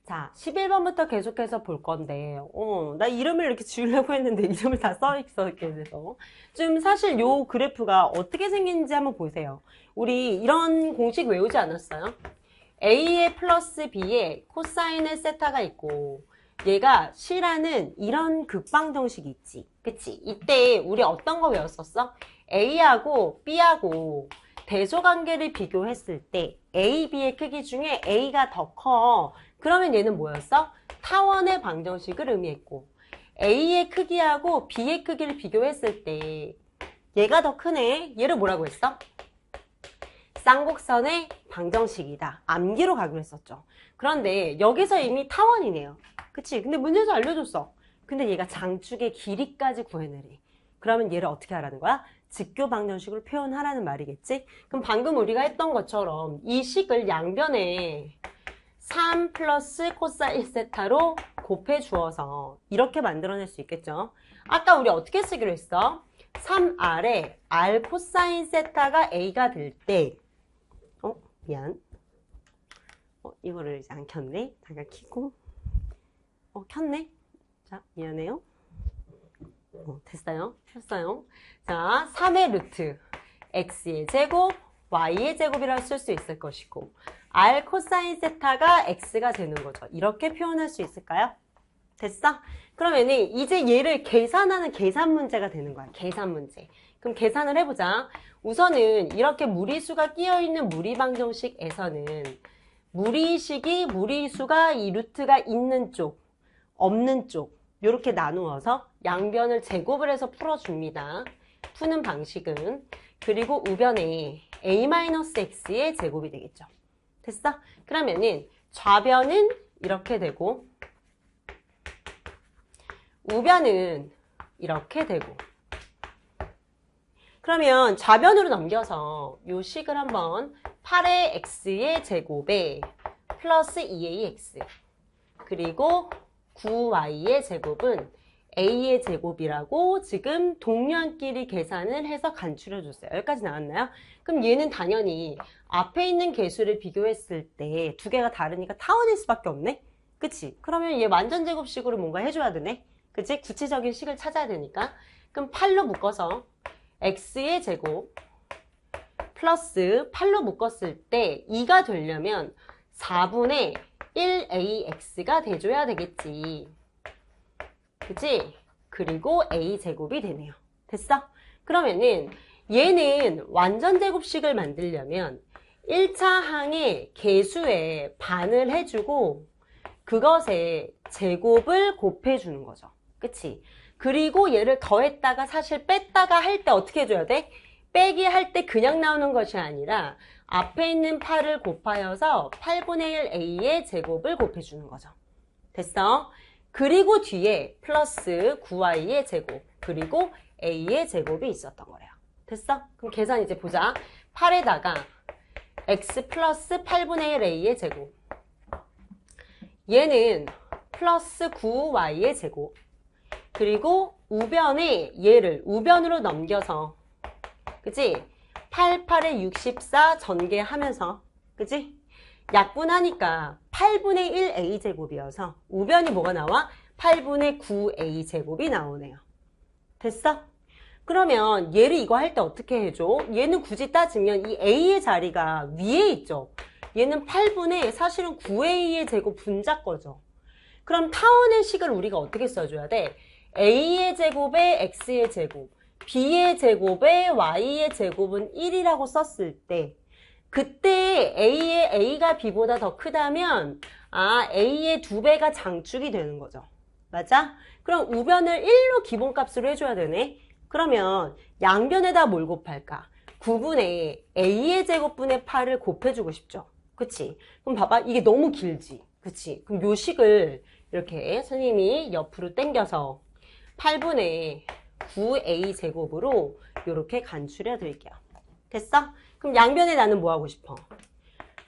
자, 11번부터 계속해서 볼 건데, 나 이름을 이렇게 지으려고 했는데 이름을 다 써있었게 돼서. 좀 사실 요 그래프가 어떻게 생긴지 한번 보세요. 우리 이런 공식 외우지 않았어요? A의 플러스 B에 코사인의 세타가 있고, 얘가 C라는 이런 극방정식이 있지. 그치? 이때 우리 어떤 거 외웠었어? A하고 B하고 대소관계를 비교했을 때 A, B의 크기 중에 A가 더 커. 그러면 얘는 뭐였어? 타원의 방정식을 의미했고, A의 크기하고 B의 크기를 비교했을 때 얘가 더 크네. 얘를 뭐라고 했어? 쌍곡선의 방정식이다. 암기로 가기로 했었죠. 그런데 여기서 이미 타원이네요. 그치? 근데 문제에서 알려줬어. 근데 얘가 장축의 길이까지 구해내래. 그러면 얘를 어떻게 하라는 거야? 직교 방정식으로 표현하라는 말이겠지? 그럼 방금 우리가 했던 것처럼 이 식을 양변에 3 플러스 코사인 세타로 곱해 주어서 이렇게 만들어낼 수 있겠죠? 아까 우리 어떻게 쓰기로 했어? 3R에 R 코사인 세타가 A가 될 때, 미안. 이거를 이제 안 켰네. 잠깐 켜고. 켰네. 자, 미안해요. 됐어요. 켰어요. 자, 3의 루트. X의 제곱, Y의 제곱이라고 쓸 수 있을 것이고, R 코사인 세타가 X가 되는 거죠. 이렇게 표현할 수 있을까요? 됐어? 그러면 이제 얘를 계산하는 계산 문제가 되는 거야. 계산 문제. 그럼 계산을 해보자. 우선은 이렇게 무리수가 끼어있는 무리방정식에서는 무리수가 이 루트가 있는 쪽, 없는 쪽 이렇게 나누어서 양변을 제곱을 해서 풀어줍니다. 푸는 방식은. 그리고 우변에 a-x의 제곱이 되겠죠. 됐어? 그러면은 좌변은 이렇게 되고 우변은 이렇게 되고, 그러면 좌변으로 넘겨서 요 식을 한번 8의 x의 제곱에 플러스 2ax 그리고 9y의 제곱은 a의 제곱이라고 지금 동면끼리 계산을 해서 간추려 줬어요. 여기까지 나왔나요? 그럼 얘는 당연히 앞에 있는 개수를 비교했을 때 두 개가 다르니까 타원일 수밖에 없네? 그치? 그러면 얘 완전 제곱식으로 뭔가 해줘야 되네? 그치? 구체적인 식을 찾아야 되니까. 그럼 8로 묶어서 x의 제곱 플러스 8로 묶었을 때 2가 되려면 4분의 1ax가 돼줘야 되겠지. 그치? 그리고 a제곱이 되네요. 됐어? 그러면은 얘는 완전 제곱식을 만들려면 1차 항의 개수에 반을 해주고 그것에 제곱을 곱해주는 거죠. 그치? 그리고 얘를 더했다가 사실 뺐다가 할 때 어떻게 해줘야 돼? 빼기 할 때 그냥 나오는 것이 아니라 앞에 있는 8을 곱하여서 8분의 1a의 제곱을 곱해주는 거죠. 됐어? 그리고 뒤에 플러스 9y의 제곱 그리고 a의 제곱이 있었던 거래요. 됐어? 그럼 계산 이제 보자. 8에다가 x 플러스 8분의 1a의 제곱, 얘는 플러스 9y의 제곱, 그리고 우변에 얘를 우변으로 넘겨서, 그치? 8, 8에 64 전개하면서, 그치? 약분하니까 8분의 1a제곱이어서 우변이 뭐가 나와? 8분의 9a제곱이 나오네요. 됐어? 그러면 얘를 이거 할 때 어떻게 해줘? 얘는 굳이 따지면 이 a의 자리가 위에 있죠? 얘는 8분의 사실은 9a의 제곱 분자 거죠. 그럼 타원의 식을 우리가 어떻게 써줘야 돼? a의 제곱에 x의 제곱, b의 제곱에 y의 제곱은 1이라고 썼을 때 그때 a가 b보다 더 크다면 a의 2배가 장축이 되는 거죠. 맞아? 그럼 우변을 1로 기본값으로 해줘야 되네. 그러면 양변에다 뭘 곱할까? 9분의 a의 제곱분의 8을 곱해주고 싶죠. 그치? 그럼 봐봐. 이게 너무 길지? 그치? 그럼 요 식을 이렇게 선생님이 옆으로 당겨서 8분의 9a 제곱으로 이렇게 간추려 드릴게요. 됐어? 그럼 양변에 나는 뭐 하고 싶어?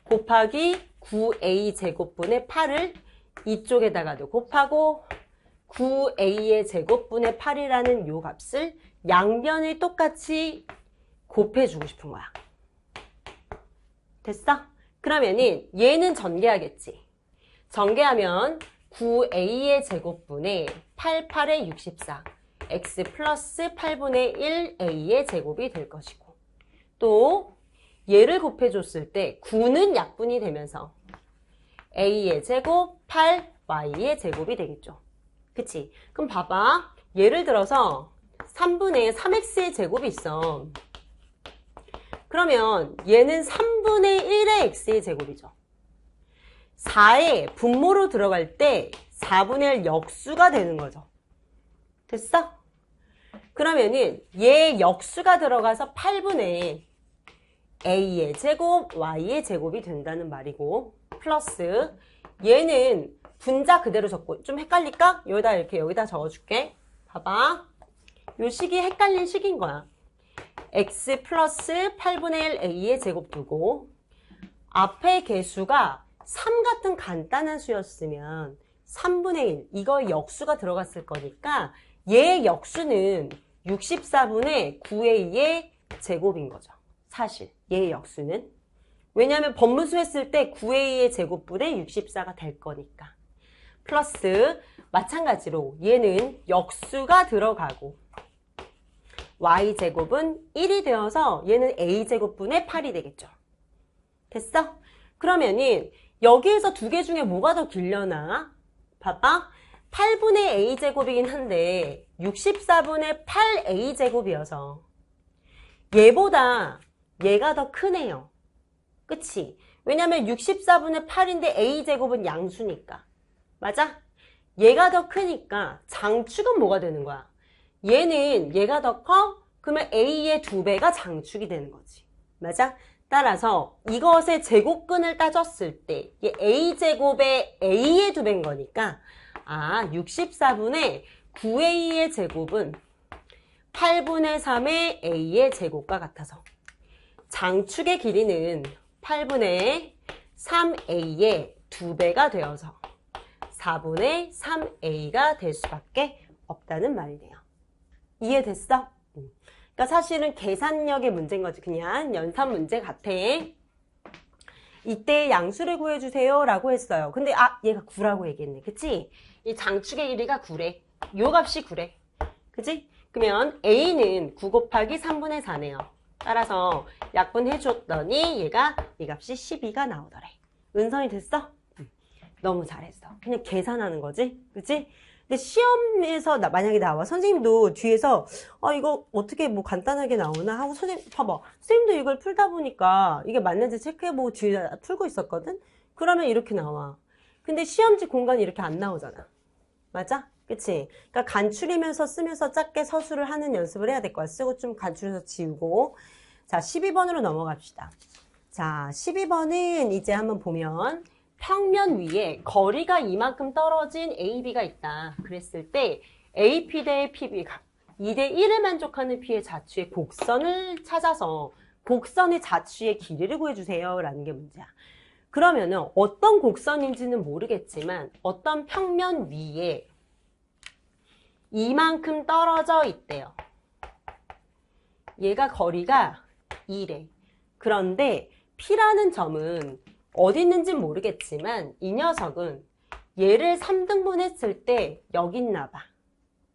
곱하기 9a 제곱분의 8을 이쪽에다가도 곱하고 9a의 제곱분의 8이라는 요 값을 양변에 똑같이 곱해주고 싶은 거야. 됐어? 그러면은 얘는 전개하겠지. 전개하면 9a의 제곱분의 8, 8의 64 x 플러스 8분의 1a의 제곱이 될 것이고 또 얘를 곱해줬을 때 9는 약분이 되면서 a의 제곱 8y의 제곱이 되겠죠. 그치? 그럼 봐봐. 예를 들어서 3분의 3x의 제곱이 있어. 그러면 얘는 3분의 1의 x의 제곱이죠. 4의 분모로 들어갈 때 4분의 1 역수가 되는 거죠. 됐어? 그러면은 얘 역수가 들어가서 8분의 a의 제곱, y의 제곱이 된다는 말이고 플러스 얘는 분자 그대로 적고 좀 헷갈릴까? 여기다 이렇게 여기다 적어줄게. 봐봐. 요 식이 헷갈린 식인 거야. x 플러스 8분의 1 a의 제곱 두고 앞에 개수가 3 같은 간단한 수였으면 3분의 1 이거 역수가 들어갔을 거니까 얘의 역수는 64분의 9a의 제곱인 거죠. 사실 얘의 역수는 왜냐하면 번분수 했을 때 9a의 제곱분의 64가 될 거니까 플러스 마찬가지로 얘는 역수가 들어가고 y제곱은 1이 되어서 얘는 a제곱분의 8이 되겠죠. 됐어? 그러면은 여기에서 두 개 중에 뭐가 더 길려나? 봐봐. 8분의 a제곱이긴 한데 64분의 8a제곱이어서 얘보다 얘가 더 크네요. 그치? 왜냐면 64분의 8인데 a제곱은 양수니까. 맞아? 얘가 더 크니까 장축은 뭐가 되는 거야? 얘는 얘가 더 커? 그러면 a의 2배가 장축이 되는 거지. 맞아? 따라서 이것의 제곱근을 따졌을 때 이게 a제곱의 a의 2배인 거니까 64분의 9a의 제곱은 8분의 3의 a의 제곱과 같아서 장축의 길이는 8분의 3a의 2배가 되어서 4분의 3a가 될 수밖에 없다는 말이네요. 이해됐어? 그러니까 사실은 계산력의 문제인 거지. 그냥 연산 문제 같아. 이때 양수를 구해주세요 라고 했어요. 근데 얘가 9라고 얘기했네. 그치? 이 장축의 길이가 9래. 요 값이 9래. 그치? 그러면 a는 9 곱하기 3분의 4네요. 따라서 약분해줬더니 얘가 이 값이 12가 나오더래. 은선이 됐어? 너무 잘했어. 그냥 계산하는 거지. 그치? 근데 시험에서 만약에 나와 선생님도 뒤에서 이거 어떻게 뭐 간단하게 나오나 하고 선생님 봐봐. 선생님도 이걸 풀다 보니까 이게 맞는지 체크해보고 뒤에 풀고 있었거든. 그러면 이렇게 나와. 근데 시험지 공간이 이렇게 안 나오잖아. 맞아? 그치? 그러니까 간추리면서 쓰면서 작게 서술을 하는 연습을 해야 될 거야. 쓰고 좀 간추려서 지우고. 자, 12번으로 넘어갑시다. 자, 12번은 이제 한번 보면 평면 위에 거리가 이만큼 떨어진 AB가 있다. 그랬을 때 AP 대 PB가 2대 1을 만족하는 P의 자취의 곡선을 찾아서 곡선의 자취의 길이를 구해주세요. 라는 게 문제야. 그러면은 어떤 곡선인지는 모르겠지만 어떤 평면 위에 이만큼 떨어져 있대요. 얘가 거리가 2래. 그런데 P라는 점은 어디 있는지 모르겠지만 이 녀석은 얘를 3등분 했을 때 여기 있나 봐.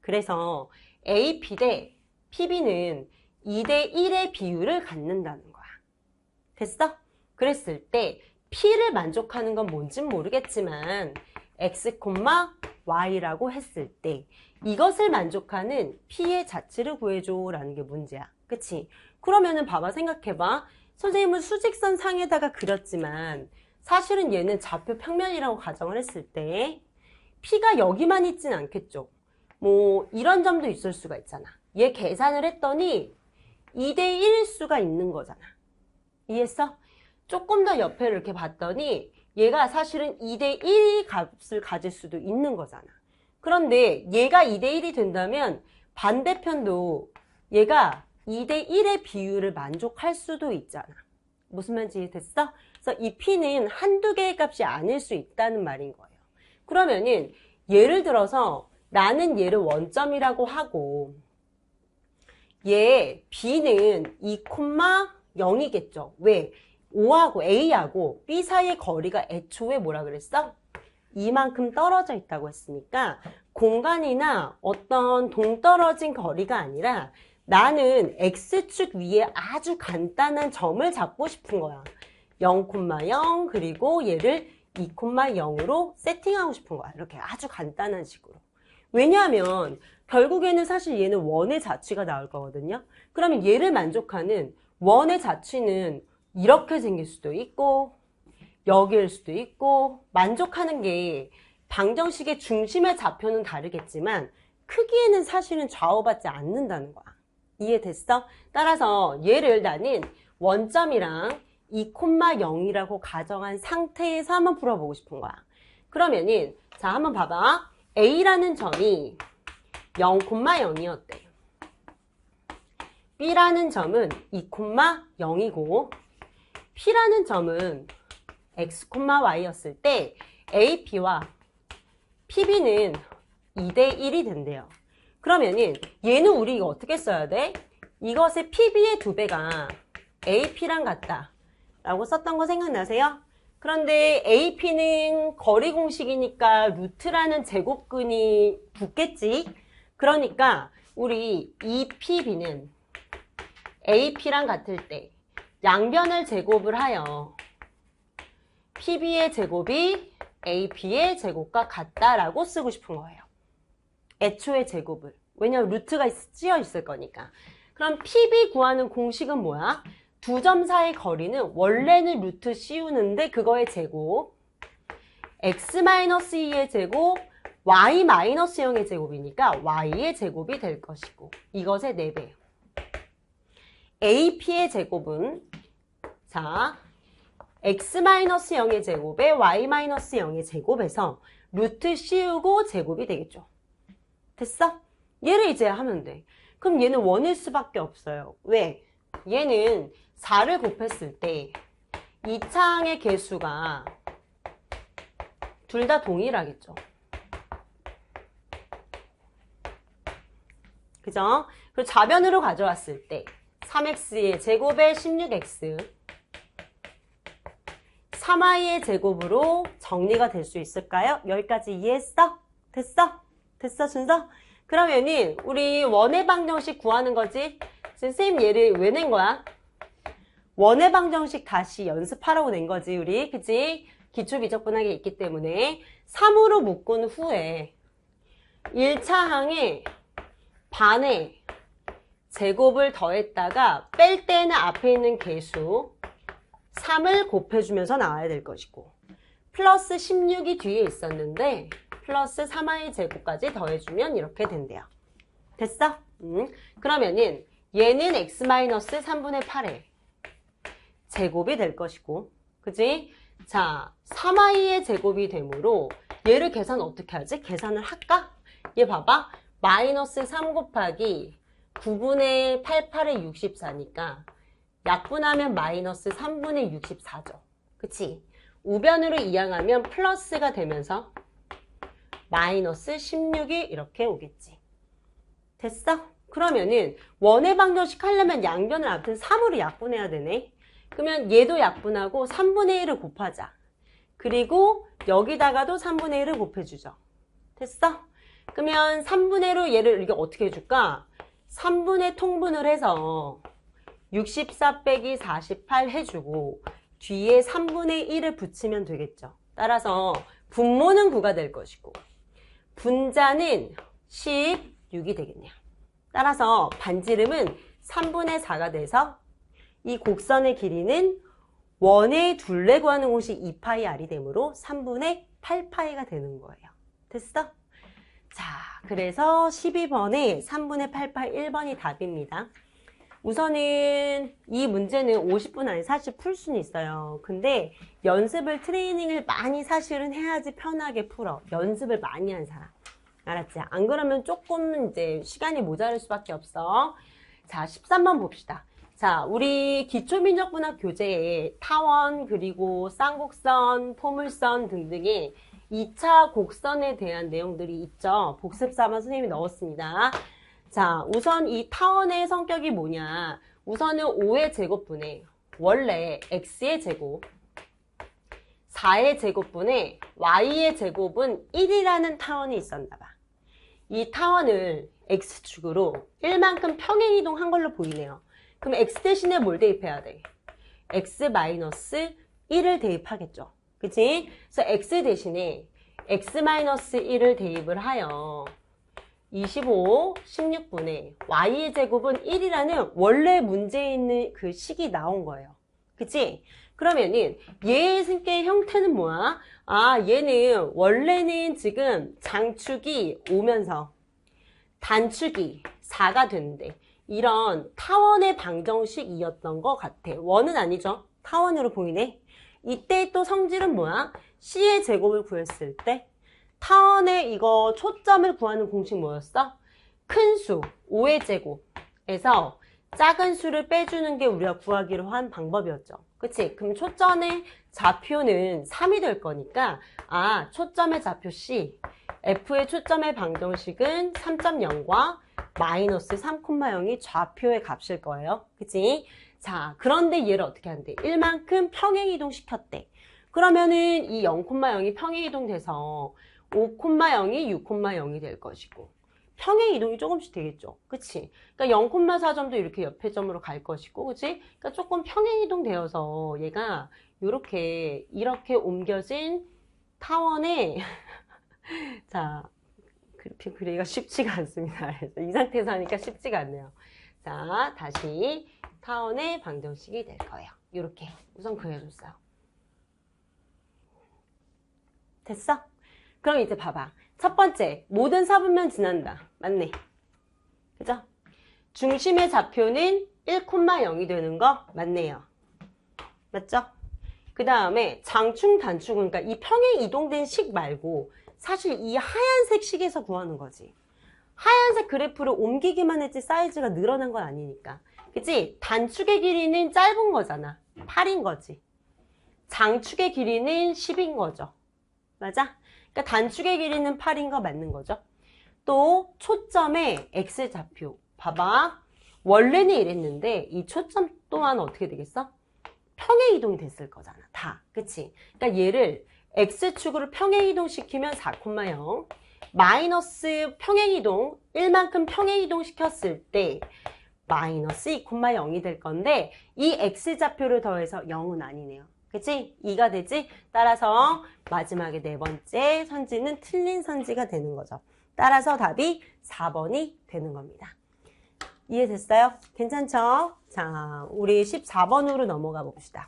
그래서 AP 대 PB는 2대 1의 비율을 갖는다는 거야. 됐어? 그랬을 때 P를 만족하는 건 뭔진 모르겠지만 X, Y라고 했을 때 이것을 만족하는 P의 자취를 구해줘 라는 게 문제야. 그치? 그러면은 봐봐 생각해봐. 선생님은 수직선 상에다가 그렸지만 사실은 얘는 좌표 평면이라고 가정을 했을 때 P가 여기만 있진 않겠죠. 뭐 이런 점도 있을 수가 있잖아. 얘 계산을 했더니 2대 1일 수가 있는 거잖아. 이해했어? 조금 더 옆에를 이렇게 봤더니 얘가 사실은 2대 1 값을 가질 수도 있는 거잖아. 그런데 얘가 2대 1이 된다면 반대편도 얘가 2대 1의 비율을 만족할 수도 있잖아. 무슨 말인지 이해됐어? 그래서 이 P는 한두 개의 값이 아닐 수 있다는 말인 거예요. 그러면은 예를 들어서 나는 얘를 원점이라고 하고 얘 B는 2,0이겠죠. 왜? O하고 A하고 B 사이의 거리가 애초에 뭐라 그랬어? 이만큼 떨어져 있다고 했으니까 공간이나 어떤 동떨어진 거리가 아니라 나는 X축 위에 아주 간단한 점을 잡고 싶은 거야. 0,0 그리고 얘를 2,0으로 세팅하고 싶은 거야. 이렇게 아주 간단한 식으로. 왜냐하면 결국에는 사실 얘는 원의 자취가 나올 거거든요. 그러면 얘를 만족하는 원의 자취는 이렇게 생길 수도 있고 여기일 수도 있고 만족하는 게 방정식의 중심의 좌표는 다르겠지만 크기에는 사실은 좌우받지 않는다는 거야. 이해됐어? 따라서 얘를 나는 원점이랑 2,0이라고 가정한 상태에서 한번 풀어보고 싶은 거야. 그러면은 자 한번 봐봐. A라는 점이 0,0이었대. B라는 점은 2,0이고 P라는 점은 X, Y였을 때 AP와 PB는 2대 1이 된대요. 그러면은 얘는 우리 이거 어떻게 써야 돼? 이것의 PB의 2배가 AP랑 같다 라고 썼던 거 생각나세요? 그런데 AP는 거리 공식이니까 루트라는 제곱근이 붙겠지? 그러니까 우리 이 PB는 AP랑 같을 때 양변을 제곱을 하여 PB의 제곱이 AP의 제곱과 같다라고 쓰고 싶은 거예요. 애초의 제곱을. 왜냐면 루트가 찌어 있을 거니까. 그럼 PB 구하는 공식은 뭐야? 두 점 사이 거리는 원래는 루트 씌우는데 그거의 제곱 x-2의 제곱 y-0의 제곱이니까 y의 제곱이 될 것이고 이것의 4배. AP의 제곱은 자 x-0의 제곱에 y-0의 제곱에서 루트 씌우고 제곱이 되겠죠. 됐어? 얘를 이제 하면 돼. 그럼 얘는 원일 수밖에 없어요. 왜? 얘는 4를 곱했을 때 이 창의 개수가 둘 다 동일하겠죠. 그죠? 그리고 좌변으로 가져왔을 때 3x의 제곱에 16x 3y의 제곱으로 정리가 될 수 있을까요? 여기까지 이해했어? 됐어? 됐어 순서? 그러면은 우리 원의 방정식 구하는 거지? 선생님 얘를 왜 낸 거야? 원의 방정식 다시 연습하라고 낸 거지 우리 그치? 기초 미적분하게 있기 때문에 3으로 묶은 후에 1차 항에 반의 제곱을 더했다가 뺄 때는 앞에 있는 개수 3을 곱해주면서 나와야 될 것이고 플러스 16이 뒤에 있었는데 플러스 3y 제곱까지 더해주면 이렇게 된대요. 됐어? 그러면은 얘는 x-3분의 8의 제곱이 될 것이고 그치? 자 3y의 제곱이 되므로 얘를 계산 어떻게 하지? 계산을 할까? 얘 봐봐 마이너스 3 곱하기 9분의 88의 64니까 약분하면 마이너스 3분의 64죠. 그치? 우변으로 이항하면 플러스가 되면서 마이너스 16이 이렇게 오겠지. 됐어? 그러면은 원의 방정식 하려면 양변을 아무튼 3으로 약분해야 되네. 그러면 얘도 약분하고 3분의 1을 곱하자. 그리고 여기다가도 3분의 1을 곱해주죠. 됐어? 그러면 3분의 1로 얘를 이게 어떻게 해줄까? 3분의 통분을 해서 64 빼기 48 해주고 뒤에 3분의 1을 붙이면 되겠죠. 따라서 분모는 9가 될 것이고 분자는 16이 되겠네요. 따라서 반지름은 3분의 4가 돼서 이 곡선의 길이는 원의 둘레 구하는 공식 2파이 r이 되므로 3분의 8파이가 되는 거예요. 됐어? 자, 그래서 12번에 3분의 8파이 1번이 답입니다. 우선은 이 문제는 50분 안에 사실 풀 수는 있어요. 근데 연습을 트레이닝을 많이 사실은 해야지 편하게 풀어. 연습을 많이 한 사람. 알았지? 안 그러면 조금 이제 시간이 모자랄 수밖에 없어. 자, 13번 봅시다. 자, 우리 기초민족분학 교재에 타원 그리고 쌍곡선, 포물선 등등의 2차 곡선에 대한 내용들이 있죠. 복습사만 선생님이 넣었습니다. 자, 우선 이 타원의 성격이 뭐냐. 우선은 5의 제곱분의 원래 x의 제곱 4의 제곱분에 y의 제곱은 1이라는 타원이 있었나 봐. 이 타원을 x축으로 1만큼 평행이동한 걸로 보이네요. 그럼 x 대신에 뭘 대입해야 돼? x-1을 대입하겠죠. 그치? 그래서 x 대신에 x-1을 대입을 하여 25, 16분의 y의 제곱은 1이라는 원래 문제에 있는 그 식이 나온 거예요. 그치? 그러면은 얘의 승계의 형태는 뭐야? 아, 얘는 원래는 지금 장축이 오면서 단축이 4가 됐는데 이런 타원의 방정식이었던 것 같아. 원은 아니죠. 타원으로 보이네. 이때 또 성질은 뭐야? C의 제곱을 구했을 때 타원의 이거 초점을 구하는 공식 뭐였어? 큰 수, 5의 제곱에서 작은 수를 빼주는 게 우리가 구하기로 한 방법이었죠. 그치? 그럼 초점의 좌표는 3이 될 거니까 아, 초점의 좌표 C, F의 초점의 방정식은 3.0과 마이너스 3,0이 좌표의 값일 거예요. 그치? 자, 그런데 얘를 어떻게 한대? 1만큼 평행이동 시켰대. 그러면은 이 0,0이 평행이동 돼서 5,0이 6,0이 될 것이고 평행이동이 조금씩 되겠죠. 그치? 그러니까 0,4점도 이렇게 옆에 점으로 갈 것이고, 그치? 그러니까 조금 평행이동 되어서 얘가 이렇게 옮겨진 타원에 자, 그렇게 그리기가 쉽지가 않습니다. 그래서 이 상태에서 하니까 쉽지가 않네요. 자, 다시 타원의 방정식이 될 거예요. 이렇게 우선 그려줬어요. 됐어? 그럼 이제 봐봐. 첫 번째, 모든 사분면 지난다. 맞네. 그죠? 중심의 좌표는 1,0이 되는 거 맞네요. 맞죠? 그 다음에 장축, 단축은 그러니까 이 평행 이동된 식 말고 사실 이 하얀색 식에서 구하는 거지. 하얀색 그래프를 옮기기만 했지 사이즈가 늘어난 건 아니니까. 그치? 단축의 길이는 짧은 거잖아. 8인 거지. 장축의 길이는 10인 거죠. 맞아? 그러니까 단축의 길이는 8인 거 맞는 거죠. 또 초점의 x좌표. 봐봐. 원래는 이랬는데 이 초점 또한 어떻게 되겠어? 평행 이동이 됐을 거잖아. 다. 그치? 그러니까 얘를 x축으로 평행 이동시키면 4,0 마이너스 평행 이동 1만큼 평행 이동 시켰을 때 마이너스 2,0이 될 건데 이 x좌표를 더해서 0은 아니네요. 그치? 2가 되지? 따라서 마지막에 네 번째 선지는 틀린 선지가 되는 거죠. 따라서 답이 4번이 되는 겁니다. 이해됐어요? 괜찮죠? 자, 우리 14번으로 넘어가 봅시다.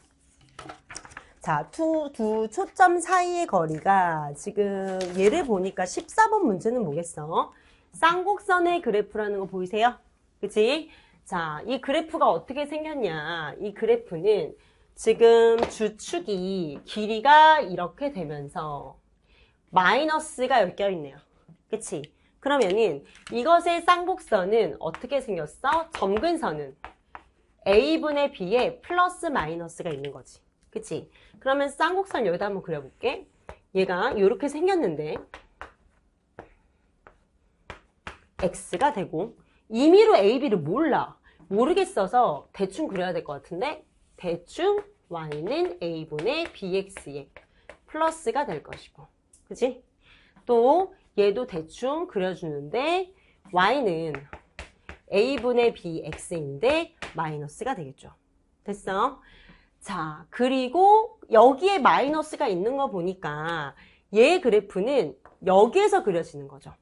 자, 두 초점 사이의 거리가 지금 얘를 보니까 14번 문제는 뭐겠어? 쌍곡선의 그래프라는 거 보이세요? 그치? 자, 이 그래프가 어떻게 생겼냐? 이 그래프는 지금 주축이 길이가 이렇게 되면서 마이너스가 여기 껴있네요. 그치? 그러면은 이것의 쌍곡선은 어떻게 생겼어? 점근선은 A분의 B에 플러스 마이너스가 있는 거지. 그치? 그러면 쌍곡선 여기다 한번 그려볼게. 얘가 이렇게 생겼는데 X가 되고 임의로 A, B를 몰라. 모르겠어서 대충 그려야 될 것 같은데 대충 Y는 A분의 BX에 플러스가 될 것이고. 그치? 또 얘도 대충 그려주는데 Y는 A분의 BX인데 마이너스가 되겠죠. 됐어? 자, 그리고 여기에 마이너스가 있는 거 보니까 얘 그래프는 여기에서 그려지는 거죠.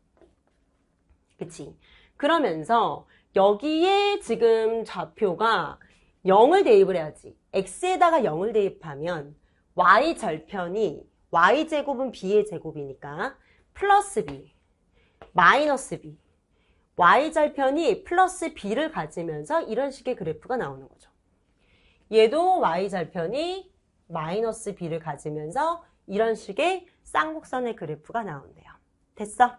그치? 그러면서 여기에 지금 좌표가 0을 대입을 해야지. x에다가 0을 대입하면 y 절편이 y제곱은 b의 제곱이니까 플러스 b, 마이너스 b, y절편이 플러스 b를 가지면서 이런 식의 그래프가 나오는 거죠. 얘도 y절편이 마이너스 b를 가지면서 이런 식의 쌍곡선의 그래프가 나온대요. 됐어?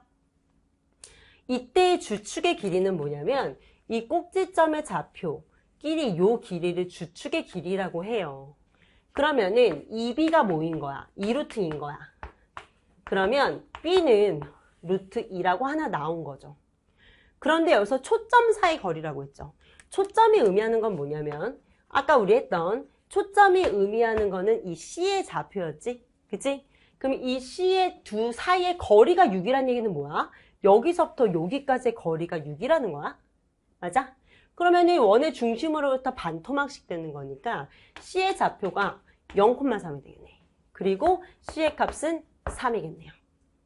이때 주축의 길이는 뭐냐면 이 꼭지점의 좌표 끼리 요 길이를 주축의 길이라고 해요. 그러면은 2b가 뭐인 거야? 2루트인 거야. 그러면 b는 루트 2라고 하나 나온 거죠. 그런데 여기서 초점 사이 거리라고 했죠. 초점이 의미하는 건 뭐냐면 아까 우리 했던 초점이 의미하는 거는 이 C의 좌표였지? 그치? 그럼 이 C의 두 사이의 거리가 6이라는 얘기는 뭐야? 여기서부터 여기까지의 거리가 6이라는 거야. 맞아? 그러면 이 원의 중심으로부터 반토막씩 되는 거니까 C의 좌표가 0,3이 되겠네. 그리고 C의 값은 3이겠네요.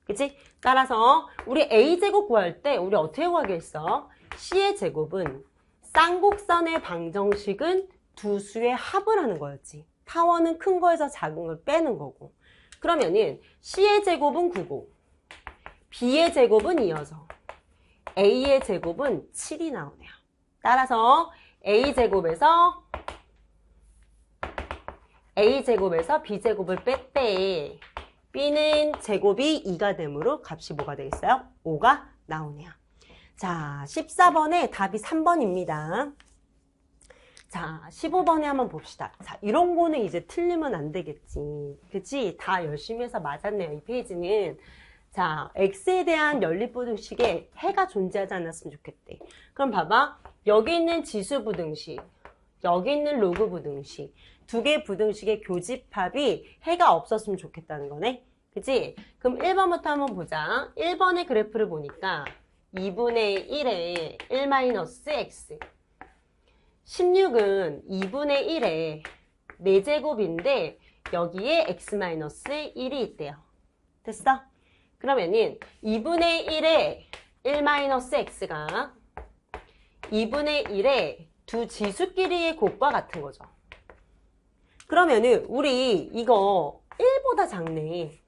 그치? 따라서 우리 A제곱 구할 때 우리 어떻게 구하기로 했어? C의 제곱은 쌍곡선의 방정식은 두 수의 합을 하는 거였지. 타원은 큰 거에서 작은 걸 빼는 거고. 그러면은 C의 제곱은 9고 B의 제곱은 2여서 A의 제곱은 7이 나오네요. 따라서 A제곱에서 B제곱을 뺐대. B는 제곱이 2가 되므로 값이 뭐가 되겠어요? 5가 나오네요. 자, 14번에 답이 3번입니다. 자, 15번에 한번 봅시다. 자, 이런 거는 이제 틀리면 안 되겠지. 그치? 다 열심히 해서 맞았네요. 이 페이지는. 자, X에 대한 연립부등식에 해가 존재하지 않았으면 좋겠대. 그럼 봐봐. 여기 있는 지수부등식, 여기 있는 로그부등식, 두 개의 부등식의 교집합이 해가 없었으면 좋겠다는 거네. 그치? 그럼 1번부터 한번 보자. 1번의 그래프를 보니까 2분의 1에 1-x 16은 2분의 1에 4제곱인데 여기에 x-1이 있대요. 됐어? 그러면은 2분의 1에 1-x가 2분의 1에 두 지수끼리의 곱과 같은 거죠. 그러면은 우리 이거 1보다 작네.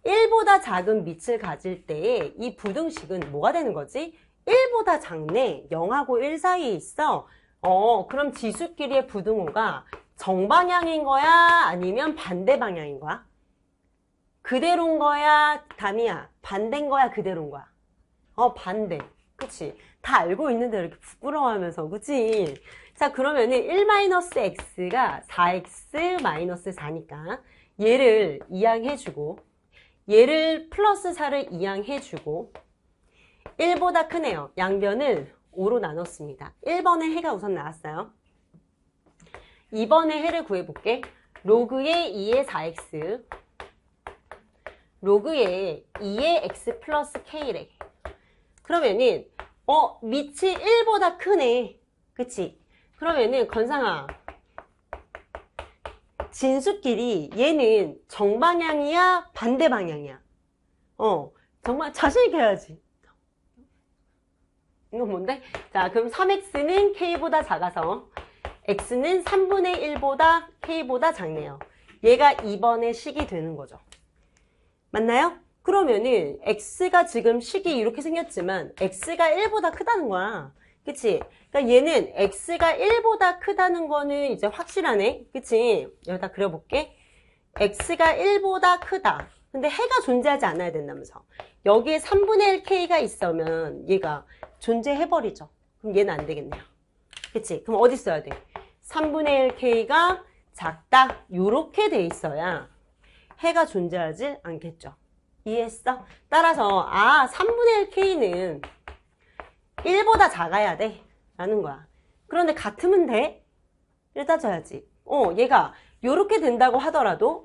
1보다 작은 밑을 가질 때 이 부등식은 뭐가 되는 거지? 1보다 작네. 0하고 1 사이에 있어. 그럼 지수끼리의 부등호가 정방향인 거야? 아니면 반대 방향인 거야? 그대로인 거야? 담이야. 반대인 거야? 그대로인 거야? 반대. 그치? 다 알고 있는데 이렇게 부끄러워하면서, 그치? 자, 그러면은 1-x가 4x-4니까 얘를 이항해주고, 얘를 플러스 4를 이항해주고, 1보다 크네요. 양변을 5로 나눴습니다. 1번의 해가 우선 나왔어요. 2번의 해를 구해볼게. 로그의 2의 4x, 로그의 2의 x 플러스 k래. 그러면은 밑이 1보다 크네. 그치? 그러면은 건상아, 진수끼리 얘는 정방향이야? 반대 방향이야? 정말 자신있게 해야지. 이건 뭔데? 자, 그럼 3x는 k보다 작아서 x는 3분의 1보다 k보다 작네요. 얘가 2번의 식이 되는 거죠. 맞나요? 그러면은 x가 지금 식이 이렇게 생겼지만 x가 1보다 크다는 거야. 그치? 그러니까 얘는 x가 1보다 크다는 거는 이제 확실하네. 그치? 여기다 그려볼게. x가 1보다 크다. 근데 해가 존재하지 않아야 된다면서. 여기에 3분의 1k가 있으면 얘가 존재해버리죠. 그럼 얘는 안 되겠네요. 그치? 그럼 어디 써야 돼? 3분의 1k가 작다. 요렇게 돼 있어야 해가 존재하지 않겠죠. 이해했어? 따라서 3분의 1k는 1보다 작아야 돼 라는 거야. 그런데 같으면 돼? 이렇게 따져야지. 얘가 요렇게 된다고 하더라도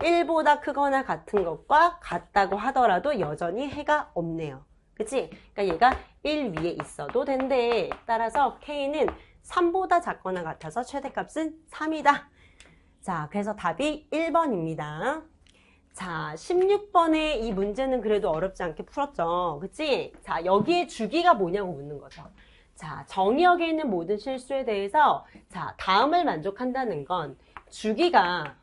1보다 크거나 같은 것과 같다고 하더라도 여전히 해가 없네요. 그치? 그러니까 얘가 1 위에 있어도 된대. 따라서 k는 3보다 작거나 같아서 최대값은 3이다. 자, 그래서 답이 1번입니다. 자, 16번의 이 문제는 그래도 어렵지 않게 풀었죠. 그치? 자, 여기에 주기가 뭐냐고 묻는 거죠. 자, 정의역에 있는 모든 실수에 대해서 자, 다음을 만족한다는 건 주기가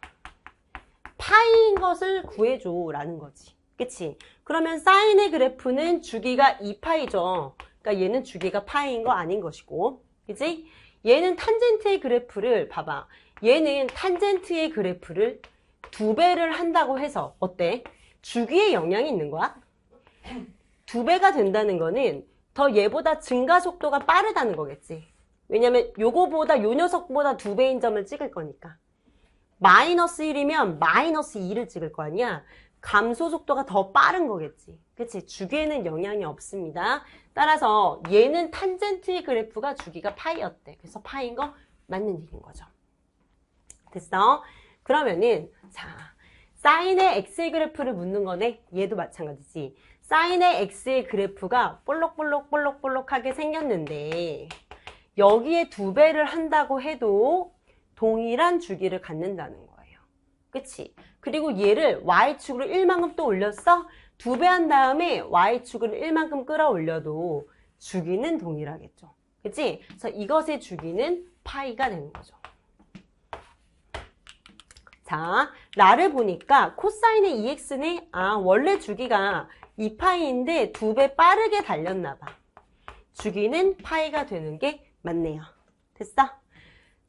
파이인 것을 구해줘 라는 거지. 그치? 그러면 사인의 그래프는 주기가 2파이죠. 그러니까 얘는 주기가 파이인 거 아닌 것이고. 그치? 얘는 탄젠트의 그래프를 봐봐. 얘는 탄젠트의 그래프를 2배를 한다고 해서 어때? 주기에 영향이 있는 거야? 2배가 된다는 거는 더 얘보다 증가 속도가 빠르다는 거겠지. 왜냐면 요거보다 요 녀석보다 2배인 점을 찍을 거니까. 마이너스 1이면 마이너스 2를 찍을 거 아니야. 감소 속도가 더 빠른 거겠지. 그치? 주기에는 영향이 없습니다. 따라서 얘는 탄젠트의 그래프가 주기가 파이였대. 그래서 파이인 거 맞는 얘기인 거죠. 됐어? 그러면은 자, 사인의 x의 그래프를 묻는 거네. 얘도 마찬가지지. 사인의 x의 그래프가 볼록볼록볼록볼록하게 생겼는데 여기에 2배를 한다고 해도 동일한 주기를 갖는다는 거예요. 그치? 그리고 얘를 y축으로 1만큼 또 올렸어? 2배 한 다음에 y축으로 1만큼 끌어올려도 주기는 동일하겠죠. 그치? 그래서 이것의 주기는 파이가 되는 거죠. 자, 나를 보니까 코사인의 2x네? 아, 원래 주기가 2파이인데 2배 빠르게 달렸나 봐. 주기는 파이가 되는 게 맞네요. 됐어?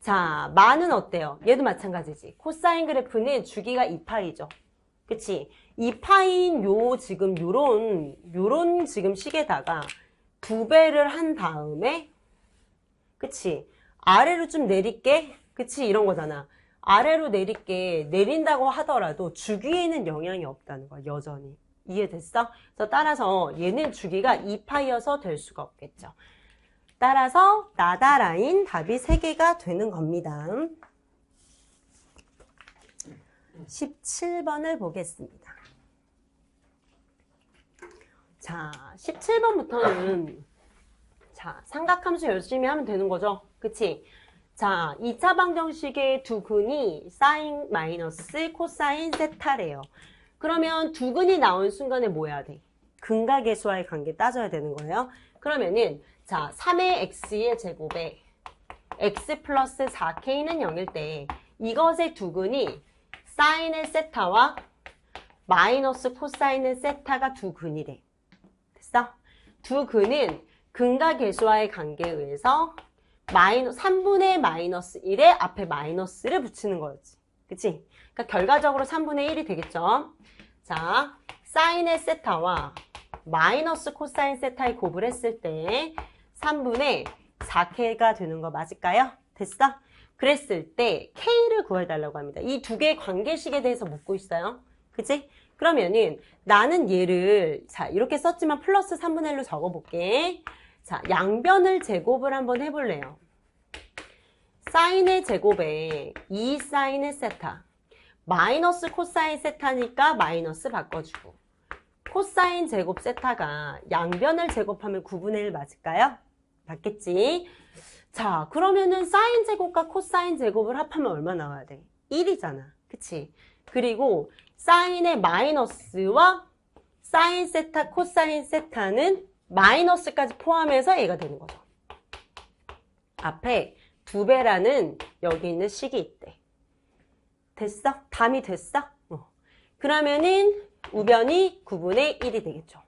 자, 만은 어때요? 얘도 마찬가지지. 코사인 그래프는 주기가 2파이죠. 그치? 2파이인 요런 지금 식에다가 2배를 한 다음에, 그치? 아래로 좀 내릴게. 그치? 이런 거잖아. 아래로 내릴게. 내린다고 하더라도 주기에는 영향이 없다는 거야, 여전히. 이해됐어? 그래서 따라서 얘는 주기가 2파이여서 될 수가 없겠죠. 따라서 나다라인 답이 3개가 되는 겁니다. 17번을 보겠습니다. 자, 17번부터는 자, 삼각함수 열심히 하면 되는 거죠. 그치? 자, 2차 방정식의 두 근이 사인 마이너스 코사인 세타래요. 그러면 두 근이 나온 순간에 뭐 해야 돼? 근과 계수와의 관계 따져야 되는 거예요. 그러면은 자, 3의 x의 제곱에 x 플러스 4k는 0일 때 이것의 두 근이 사인의 세타와 마이너스 코사인의 세타가 두 근이래. 됐어? 두 근은 근과 계수와의 관계에 의해서 3분의 마이너스 1에 앞에 마이너스를 붙이는 거였지. 그치? 그러니까 결과적으로 3분의 1이 되겠죠? 자, 사인의 세타와 마이너스 코사인 세타의 곱을 했을 때 3분의 4k가 되는 거 맞을까요? 됐어? 그랬을 때 k를 구해달라고 합니다. 이 두 개의 관계식에 대해서 묻고 있어요. 그치? 그러면은 나는 얘를 자 이렇게 썼지만 플러스 3분의 1로 적어볼게. 자, 양변을 제곱을 한번 해볼래요. 사인의 제곱에 2 사인의 세타 마이너스 코사인 세타니까 마이너스 바꿔주고 코사인 제곱 세타가 양변을 제곱하면 9분의 1 맞을까요? 맞겠지? 자, 그러면은 사인 제곱과 코사인 제곱을 합하면 얼마 나와야 돼? 1이잖아. 그치? 그리고 사인의 마이너스와 사인 세타, 코사인 세타는 마이너스까지 포함해서 얘가 되는 거죠. 앞에 2배라는 여기 있는 식이 있대. 됐어? 담이 됐어? 그러면은 우변이 9분의 1이 되겠죠.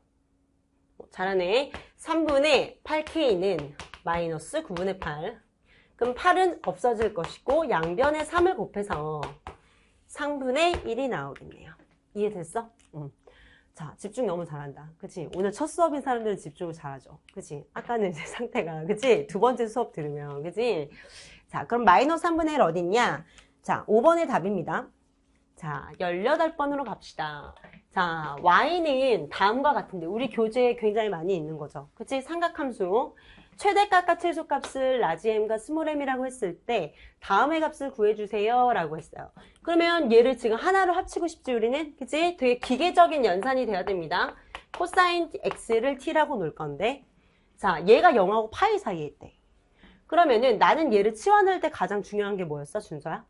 잘하네. 3분의 8k는 마이너스 9분의 8. 그럼 8은 없어질 것이고 양변에 3을 곱해서 3분의 1이 나오겠네요. 이해됐어? 자, 집중 너무 잘한다. 그치? 오늘 첫 수업인 사람들은 집중을 잘하죠. 그치? 아까는 이제 상태가, 그치? 두 번째 수업 들으면, 그치? 자, 그럼 마이너스 3분의 1 어딨냐? 자, 5번의 답입니다. 자, 18번으로 갑시다. 자, y는 다음과 같은데, 우리 교재에 굉장히 많이 있는 거죠. 그치? 삼각함수. 최대값과 최소값을 라지 m과 스몰 m이라고 했을 때 다음의 값을 구해주세요 라고 했어요. 그러면 얘를 지금 하나로 합치고 싶지 우리는? 그치? 되게 기계적인 연산이 돼야 됩니다. 코사인 x를 t라고 놓을 건데 자, 얘가 0하고 파이 사이에 있대. 그러면은 나는 얘를 치환할 때 가장 중요한 게 뭐였어, 준서야?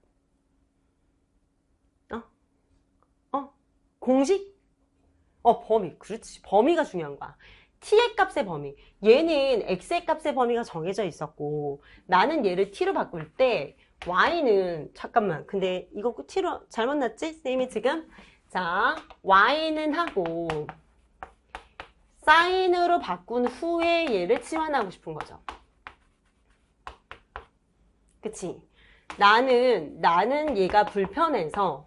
공식? 범위. 그렇지. 범위가 중요한 거야. t의 값의 범위. 얘는 x의 값의 범위가 정해져 있었고 나는 얘를 t로 바꿀 때 y는 잠깐만 근데 이거 t로 잘못 났지? 쌤이 지금 자 y는 하고 사인으로 바꾼 후에 얘를 치환하고 싶은 거죠. 그치? 나는 얘가 불편해서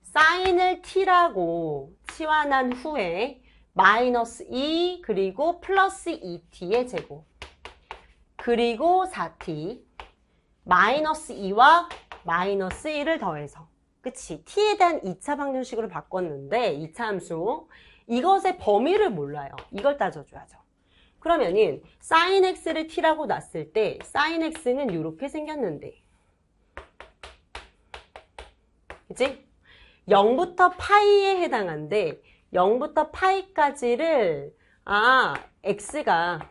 사인을 t라고 치환한 후에 마이너스 2 그리고 플러스 2t의 제곱 그리고 4t 마이너스 2와 마이너스 1을 더해서 그치? t에 대한 2차 방정식으로 바꿨는데 2차 함수 이것의 범위를 몰라요. 이걸 따져줘야죠. 그러면은 sin x를 t라고 놨을 때 sin x는 이렇게 생겼는데 그치? 0부터 파이에 해당한데 0부터 파이까지를 x가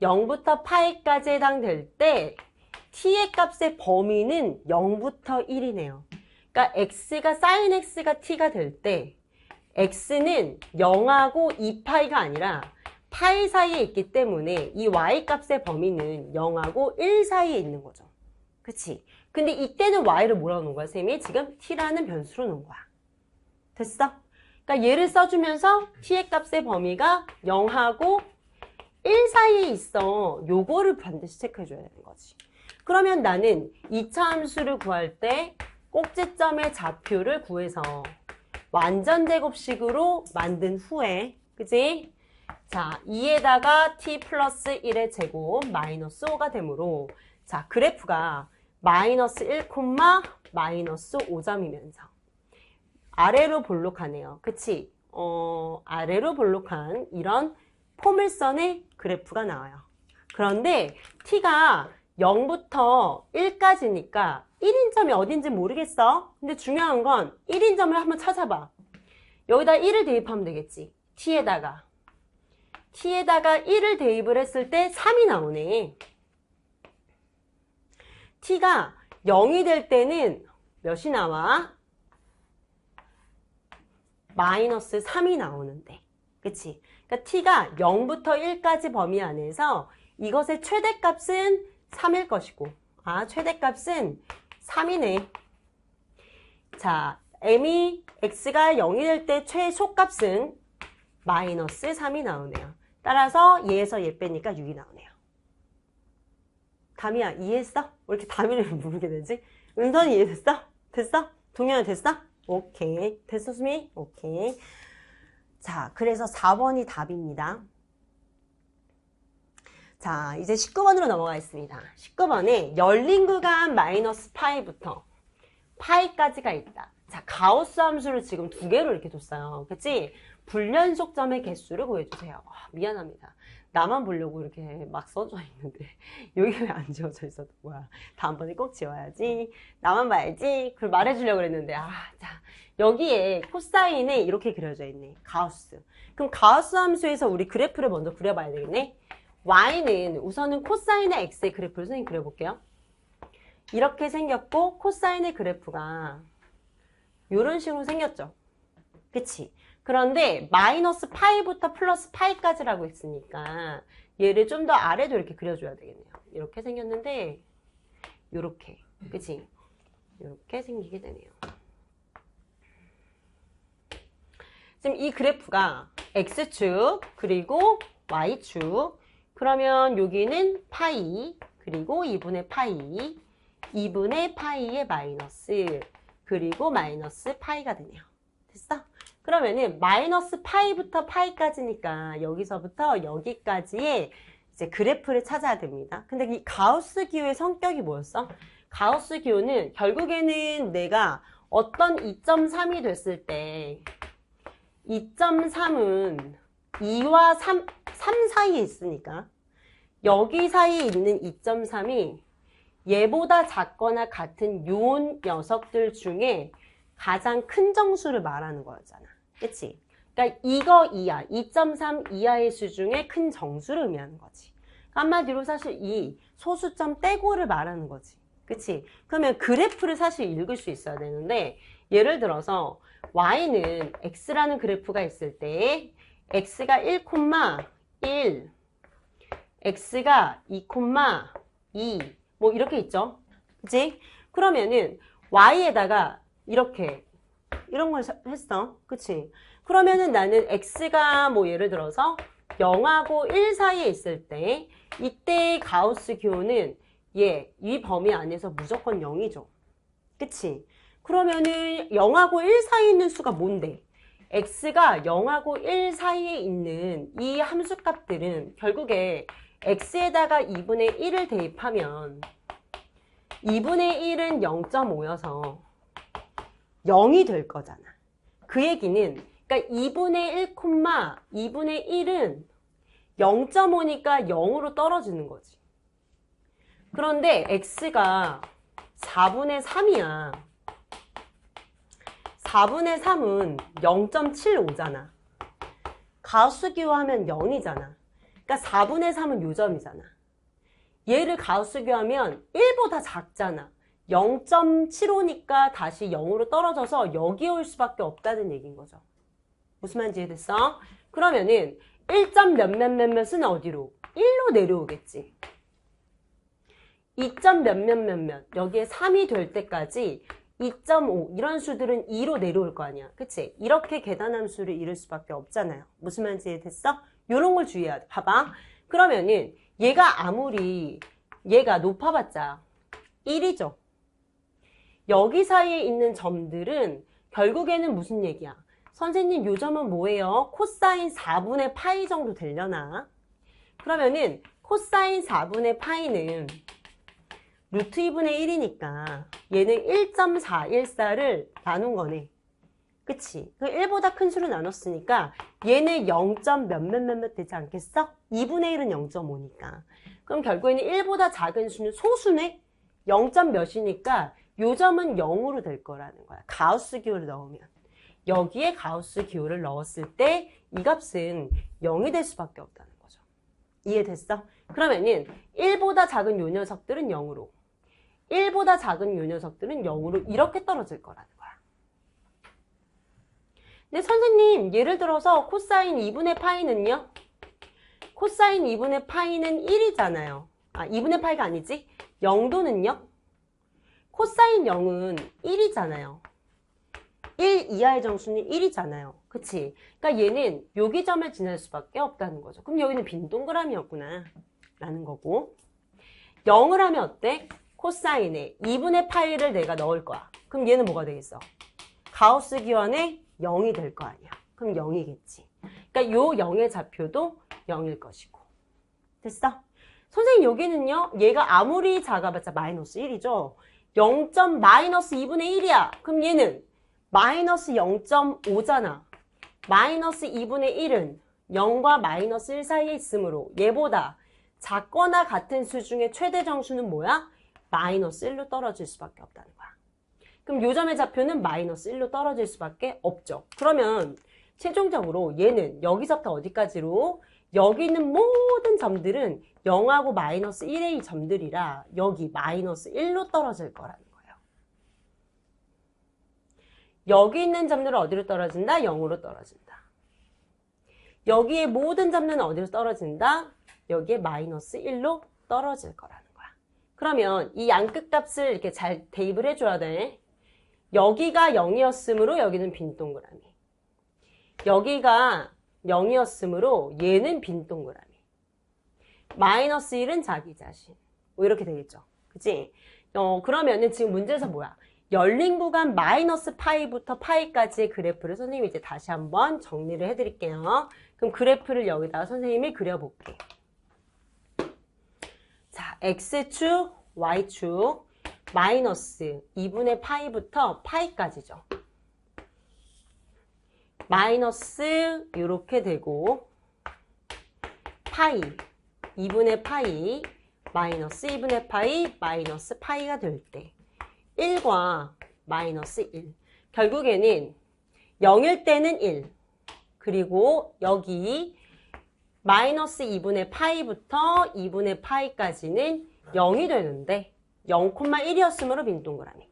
0부터 파이까지 해당될 때 t의 값의 범위는 0부터 1이네요. 그러니까 x가 sin x가 t가 될 때 x는 0하고 2파이가 아니라 파이 사이에 있기 때문에 이 y 값의 범위는 0하고 1 사이에 있는 거죠. 그치? 근데 이때는 y를 뭐라고 놓은 거야? 쌤이 지금 t라는 변수로 놓은 거야. 됐어? 그러니까 얘를 써주면서 t의 값의 범위가 0하고 1 사이에 있어. 요거를 반드시 체크해줘야 되는 거지. 그러면 나는 2차 함수를 구할 때 꼭지점의 좌표를 구해서 완전 제곱식으로 만든 후에, 그치? 자, 2에다가 t 플러스 1의 제곱 마이너스 5가 되므로, 자, 그래프가 마이너스 1, 마이너스 5점이면서 아래로 볼록하네요. 그치? 아래로 볼록한 이런 포물선의 그래프가 나와요. 그런데 t가 0부터 1까지니까 1인 점이 어딘지 모르겠어. 근데 중요한 건 1인 점을 한번 찾아봐. 여기다 1을 대입하면 되겠지. t에다가 1을 대입을 했을 때 3이 나오네. t가 0이 될 때는 몇이 나와? 마이너스 3이 나오는데. 그치? 그러니까 t가 0부터 1까지 범위 안에서 이것의 최대값은 3일 것이고, 최대값은 3이네. 자, x가 0이 될 때 최소값은 마이너스 3이 나오네요. 따라서 얘에서 얘 빼니까 6이 나오네요. 담이야, 이해했어? 왜 이렇게 담이를 모르게 되지? 은선이 이해됐어? 됐어? 동현아 됐어? 오케이. 됐어, 수미? 오케이. 자, 그래서 4번이 답입니다. 자, 이제 19번으로 넘어가겠습니다. 19번에 열린 구간 마이너스 파이부터 파이까지가 있다. 자, 가우스 함수를 지금 두 개로 이렇게 줬어요. 그치? 불연속점의 개수를 구해주세요. 미안합니다. 나만 보려고 이렇게 막 써져 있는데 여기 왜 안 지워져 있었던 거야? 다음번에 꼭 지워야지. 나만 봐야지. 그걸 말해주려고 그랬는데 자, 여기에 코사인에 이렇게 그려져 있네. 가우스. 그럼 가우스 함수에서 우리 그래프를 먼저 그려봐야 되겠네. y는 우선은 코사인의 x의 그래프를 선생님 그려볼게요. 이렇게 생겼고 코사인의 그래프가 이런 식으로 생겼죠. 그치? 그런데 마이너스 파이부터 플러스 파이까지라고 했으니까 얘를 좀 더 아래도 이렇게 그려줘야 되겠네요. 이렇게 생겼는데 요렇게, 그치? 이렇게 생기게 되네요. 지금 이 그래프가 x축 그리고 y축, 그러면 여기는 파이 그리고 2분의 파이 2분의 파이의 마이너스 그리고 마이너스 파이가 되네요. 됐어? 그러면은 마이너스 파이부터 파이까지니까 여기서부터 여기까지의 이제 그래프를 찾아야 됩니다. 근데 이 가우스 기호의 성격이 뭐였어? 가우스 기호는 결국에는 내가 어떤 2.3이 됐을 때 2.3은 2와 3 사이에 있으니까 여기 사이에 있는 2.3이 얘보다 작거나 같은 요 녀석들 중에 가장 큰 정수를 말하는 거였잖아. 그치? 그러니까 이거 이하, 2.3 이하의 수 중에 큰 정수를 의미하는 거지. 한마디로 사실 이 소수점 떼고를 말하는 거지. 그치? 그러면 그래프를 사실 읽을 수 있어야 되는데 예를 들어서 y는 x라는 그래프가 있을 때 x가 1, 1, x가 2, 2 뭐 이렇게 있죠. 그치? 그러면은 y에다가 이렇게 이런 걸 했어. 그치? 그러면은 나는 x가 뭐 예를 들어서 0하고 1 사이에 있을 때 이때의 가우스 기호는 이 범위 안에서 무조건 0이죠. 그치? 그러면은 0하고 1 사이에 있는 수가 뭔데? x가 0하고 1 사이에 있는 이 함수값들은 결국에 x에다가 2분의 1을 대입하면 2분의 1은 0.5여서 0이 될 거잖아. 그 얘기는 그러니까 2분의 1, 2분의 1은 0.5니까 0으로 떨어지는 거지. 그런데 x가 4분의 3이야. 4분의 3은 0.75잖아. 가우스 기호하면 0이잖아. 그러니까 4분의 3은 요점이잖아. 얘를 가우스 기호하면 1보다 작잖아. 0.75니까 다시 0으로 떨어져서 여기에 올 수밖에 없다는 얘기인 거죠. 무슨 말인지 이해됐어? 그러면은 1점 몇몇몇몇은 어디로? 1로 내려오겠지. 2점 몇몇몇몇 여기에 3이 될 때까지 2.5 이런 수들은 2로 내려올 거 아니야. 그치? 이렇게 계단함수를 이룰 수밖에 없잖아요. 무슨 말인지 이해됐어? 요런 걸 주의해야 돼. 봐봐. 그러면은 얘가 아무리 얘가 높아봤자 1이죠. 여기 사이에 있는 점들은 결국에는 무슨 얘기야? 선생님 요 점은 뭐예요? 코사인 4분의 파이 정도 되려나? 그러면은 코사인 4분의 파이는 루트 2분의 1이니까 얘는 1.414를 나눈 거네. 그치? 1보다 큰 수를 나눴으니까 얘는 0. 몇몇몇몇 되지 않겠어? 2분의 1은 0.5니까. 그럼 결국에는 1보다 작은 수는 소수네? 0. 몇이니까 요 점은 0으로 될 거라는 거야. 가우스 기호를 넣으면. 여기에 가우스 기호를 넣었을 때 이 값은 0이 될 수밖에 없다는 거죠. 이해됐어? 그러면은 1보다 작은 요 녀석들은 0으로 1보다 작은 요 녀석들은 0으로 이렇게 떨어질 거라는 거야. 근데 선생님 예를 들어서 코사인 2분의 파이는요? 코사인 2분의 파이는 1이잖아요. 아 2분의 파이가 아니지? 0도는요? 코사인 0은 1이잖아요. 1 이하의 정수는 1이잖아요. 그치? 그러니까 얘는 여기 점을 지날 수밖에 없다는 거죠. 그럼 여기는 빈 동그라미였구나 라는 거고 0을 하면 어때? 코사인에 2분의 파이를 내가 넣을 거야. 그럼 얘는 뭐가 되겠어? 가우스 기원에 0이 될 거 아니야. 그럼 0이겠지. 그러니까 요 0의 좌표도 0일 것이고. 됐어? 선생님 여기는요. 얘가 아무리 작아봤자 마이너스 1이죠. 0.-2분의 1이야. 그럼 얘는 마이너스 0.5잖아. 마이너스 2분의 1은 0과 마이너스 1 사이에 있으므로 얘보다 작거나 같은 수 중에 최대 정수는 뭐야? 마이너스 1로 떨어질 수밖에 없다는 거야. 그럼 요 점의 좌표는 마이너스 1로 떨어질 수밖에 없죠. 그러면 최종적으로 얘는 여기서부터 어디까지로? 여기 있는 모든 점들은 0하고 마이너스 1의 점들이라 여기 마이너스 1로 떨어질 거라는 거예요. 여기 있는 점들은 어디로 떨어진다? 0으로 떨어진다. 여기에 모든 점들은 어디로 떨어진다? 여기에 마이너스 1로 떨어질 거라는 거야. 그러면 이 양끝 값을 이렇게 잘 대입을 해줘야 돼. 여기가 0이었으므로 여기는 빈 동그라미. 여기가 0이었으므로 얘는 빈 동그라미. 마이너스 1은 자기 자신. 뭐 이렇게 되겠죠. 그치? 그러면은 지금 문제에서 뭐야? 열린 구간 마이너스 파이부터 파이까지의 그래프를 선생님이 이제 다시 한번 정리를 해드릴게요. 그럼 그래프를 여기다가 선생님이 그려볼게. 자, X축, Y축, 마이너스 2분의 파이부터 파이까지죠. 마이너스 이렇게 되고 파이, 2분의 파이, 마이너스 2분의 파이, 마이너스 파이가 될 때 1과 마이너스 1. 결국에는 0일 때는 1. 그리고 여기 마이너스 2분의 파이부터 2분의 파이까지는 0이 되는데 0,1이었으므로 빈 동그라미.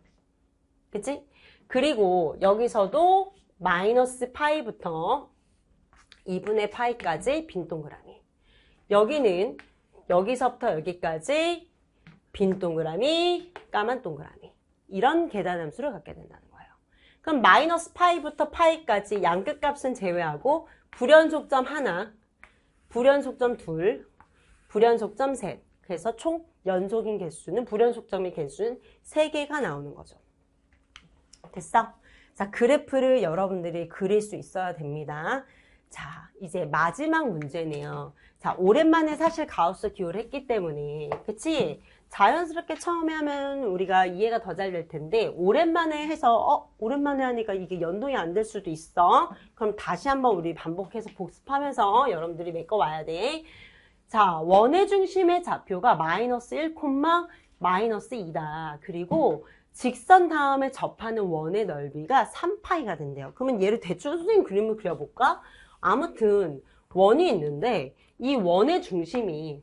그치? 그리고 여기서도 마이너스 파이부터 2분의 파이까지 빈 동그라미. 여기는 여기서부터 여기까지 빈 동그라미, 까만 동그라미. 이런 계단함수를 갖게 된다는 거예요. 그럼 마이너스 파이부터 파이까지 양끝 값은 제외하고 불연속점 하나, 불연속점 둘, 불연속점 셋. 그래서 총 연속인 개수는 불연속점의 개수는 3개가 나오는 거죠. 됐어? 자, 그래프를 여러분들이 그릴 수 있어야 됩니다. 자, 이제 마지막 문제네요. 자, 오랜만에 사실 가우스 기호를 했기 때문에, 그치? 자연스럽게 처음에 하면 우리가 이해가 더 잘 될 텐데, 오랜만에 해서, 오랜만에 하니까 이게 연동이 안 될 수도 있어. 그럼 다시 한번 우리 반복해서 복습하면서 여러분들이 메꿔와야 돼. 자, 원의 중심의 좌표가 마이너스 1, 마이너스 2다. 그리고 직선 다음에 접하는 원의 넓이가 3파이가 된대요. 그러면 얘를 대충 선생님 그림을 그려볼까? 아무튼 원이 있는데 이 원의 중심이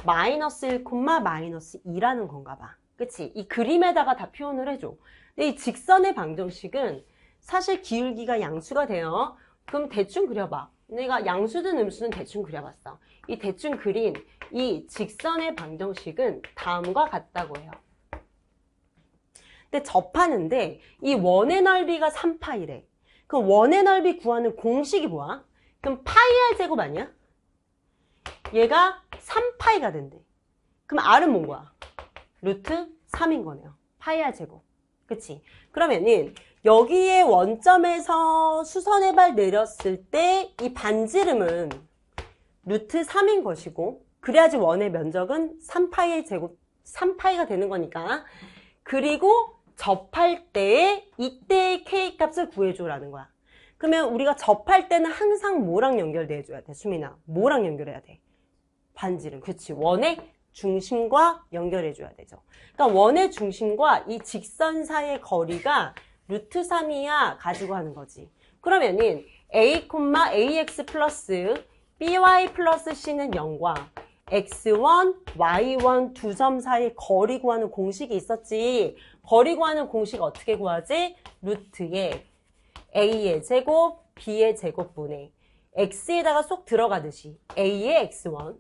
마이너스 1, 마이너스 2라는 건가 봐. 그치? 이 그림에다가 다 표현을 해줘. 근데 이 직선의 방정식은 사실 기울기가 양수가 돼요. 그럼 대충 그려봐. 내가 양수든 음수든 대충 그려봤어. 이 대충 그린 이 직선의 방정식은 다음과 같다고 해요. 근데 접하는데 이 원의 넓이가 3파이래. 그럼 원의 넓이 구하는 공식이 뭐야? 그럼 파이 r 제곱 아니야? 얘가 3파이가 된대. 그럼 r은 뭔 거야? 루트 3인 거네요. 파이 r 제곱. 그치? 그러면은 여기에 원점에서 수선의 발 내렸을 때 이 반지름은 루트 3인 것이고, 그래야지 원의 면적은 3파이의 제곱, 3파이가 되는 거니까. 그리고 접할 때에 이때의 k 값을 구해줘라는 거야. 그러면 우리가 접할 때는 항상 뭐랑 연결돼줘야 돼? 수민아, 뭐랑 연결해야 돼? 반지름. 그치? 원의 중심과 연결해줘야 되죠. 그러니까 원의 중심과 이 직선 사이의 거리가 루트 3이야 가지고 하는 거지. 그러면은 a, ax 플러스 by 플러스 c는 0과 x1, y1 두 점 사이의 거리 구하는 공식이 있었지. 거리 구하는 공식 어떻게 구하지? 루트에 a의 제곱, b의 제곱분의 x에다가 쏙 들어가듯이 a의 x1,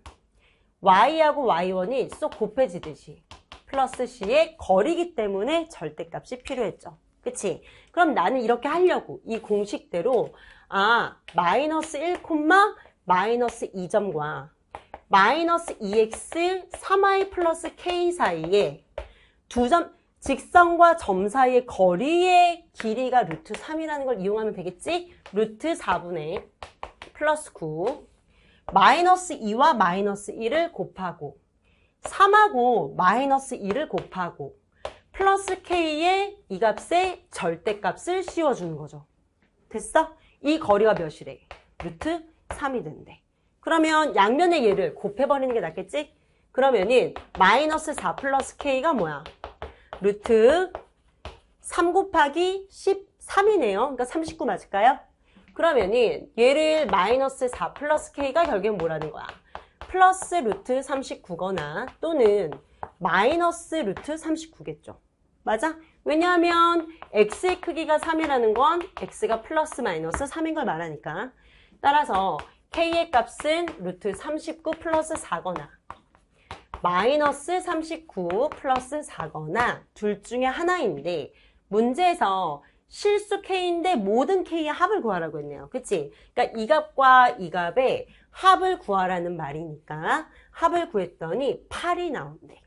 y하고 y1이 쏙 곱해지듯이 플러스 c의 거리이기 때문에 절대값이 필요했죠. 그치? 그럼 나는 이렇게 하려고 이 공식대로 마이너스 1, 마이너스 2점과 마이너스 2x 3y 플러스 k 사이에 두 점, 직선과 점 사이의 거리의 길이가 루트 3이라는 걸 이용하면 되겠지? 루트 4분의 플러스 9 마이너스 2와 마이너스 1을 곱하고 3하고 마이너스 2를 곱하고 플러스 k의 이 값의 절대값을 씌워주는 거죠. 됐어? 이 거리가 몇이래? 루트 3이 된대. 그러면 양면의 얘를 곱해버리는 게 낫겠지? 그러면은 마이너스 4 플러스 k가 뭐야? 루트 3 곱하기 13이네요. 그러니까 39 맞을까요? 그러면은 얘를 마이너스 4 플러스 k가 결국엔 뭐라는 거야? 플러스 루트 39거나 또는 마이너스 루트 39겠죠. 맞아? 왜냐하면 x의 크기가 3이라는 건 x가 플러스 마이너스 3인 걸 말하니까. 따라서 k의 값은 루트 39 플러스 4거나 마이너스 39 플러스 4거나 둘 중에 하나인데 문제에서 실수 k인데 모든 k의 합을 구하라고 했네요. 그치? 그러니까 이 값과 이 값의 합을 구하라는 말이니까 합을 구했더니 8이 나온대.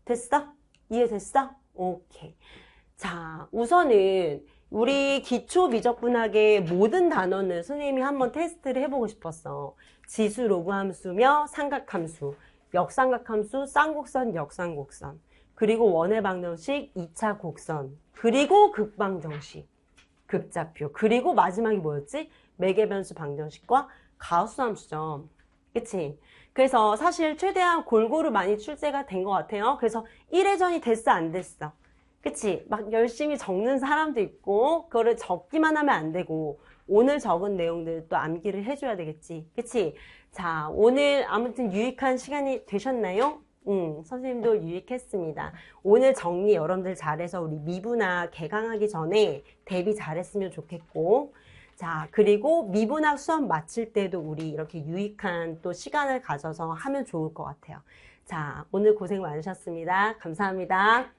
됐어? 이해됐어? 오케이. 자, 우선은 우리 기초 미적분학의 모든 단원을 선생님이 한번 테스트를 해보고 싶었어. 지수 로그 함수며 삼각함수, 역삼각함수, 쌍곡선, 역쌍곡선, 그리고 원의 방정식, 2차 곡선, 그리고 극방정식, 극좌표, 그리고 마지막이 뭐였지? 매개변수 방정식과 가우스 함수죠. 그치? 그래서 사실 최대한 골고루 많이 출제가 된 것 같아요. 그래서 1회전이 됐어, 안 됐어? 그치? 막 열심히 적는 사람도 있고, 그거를 적기만 하면 안 되고, 오늘 적은 내용들 또 암기를 해줘야 되겠지. 그치? 자, 오늘 아무튼 유익한 시간이 되셨나요? 선생님도 유익했습니다. 오늘 정리 여러분들 잘해서 우리 미분학 개강하기 전에 대비 잘했으면 좋겠고, 자, 그리고 미분학 수업 마칠 때도 우리 이렇게 유익한 또 시간을 가져서 하면 좋을 것 같아요. 자, 오늘 고생 많으셨습니다. 감사합니다.